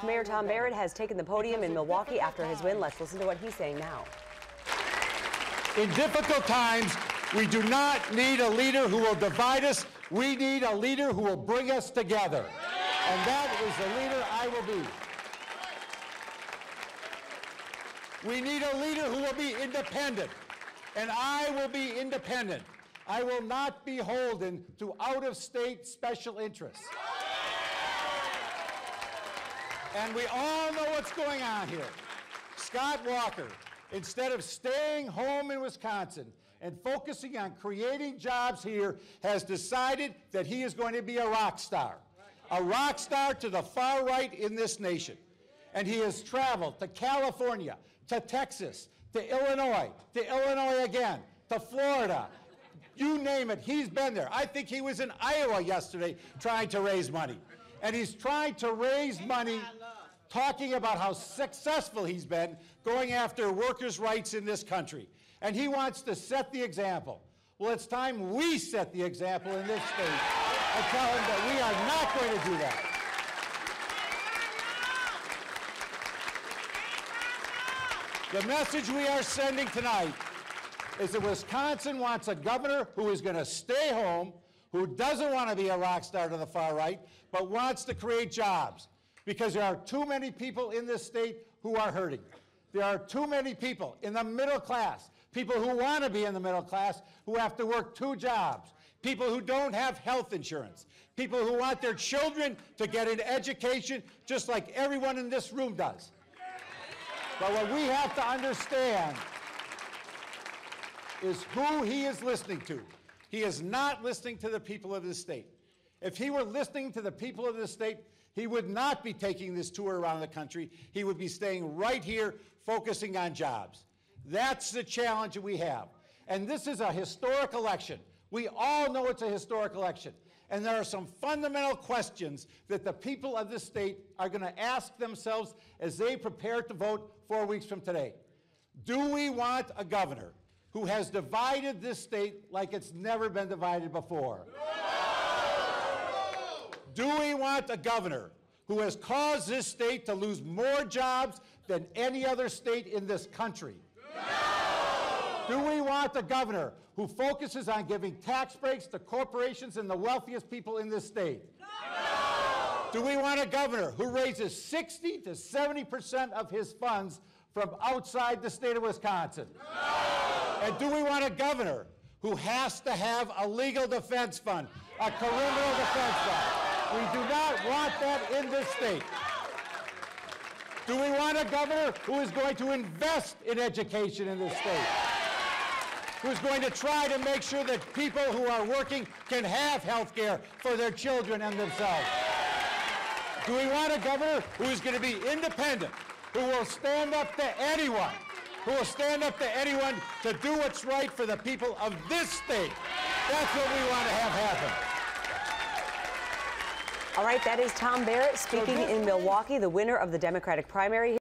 Mayor Tom Barrett has taken the podium in Milwaukee after his win. Let's listen to what he's saying now. In difficult times, we do not need a leader who will divide us. We need a leader who will bring us together. And that is the leader I will be. We need a leader who will be independent. And I will be independent. I will not be beholden to out-of-state special interests. And we all know what's going on here. Scott Walker, instead of staying home in Wisconsin and focusing on creating jobs here, has decided that he is going to be a rock star to the far right in this nation. And he has traveled to California, to Texas, to Illinois again, to Florida. You name it, he's been there. I think he was in Iowa yesterday trying to raise money. And he's trying to raise money talking about how successful he's been going after workers' rights in this country. And he wants to set the example. Well, it's time we set the example in this state and tell him that we are not going to do that. The message we are sending tonight is that Wisconsin wants a governor who is going to stay home, who doesn't want to be a rock star to the far right, but wants to create jobs. Because there are too many people in this state who are hurting. There are too many people in the middle class, people who want to be in the middle class, who have to work 2 jobs, people who don't have health insurance, people who want their children to get an education just like everyone in this room does. But what we have to understand is who he is listening to. He is not listening to the people of this state. If he were listening to the people of this state, he would not be taking this tour around the country. He would be staying right here, focusing on jobs. That's the challenge that we have. And this is a historic election. We all know it's a historic election. And there are some fundamental questions that the people of this state are going to ask themselves as they prepare to vote 4 weeks from today. Do we want a governor who has divided this state like it's never been divided before? Do we want a governor who has caused this state to lose more jobs than any other state in this country? Do we want a governor who focuses on giving tax breaks to corporations and the wealthiest people in this state? Do we want a governor who raises 60 to 70% of his funds from outside the state of Wisconsin? And do we want a governor who has to have a legal defense fund, a criminal defense fund? We do not want that in this state. Do we want a governor who is going to invest in education in this state? Who's going to try to make sure that people who are working can have health care for their children and themselves? Do we want a governor who is going to be independent, who will stand up to anyone, to do what's right for the people of this state? That's what we want to have happen. All right, that is Tom Barrett speaking in Milwaukee, the winner of the Democratic primary.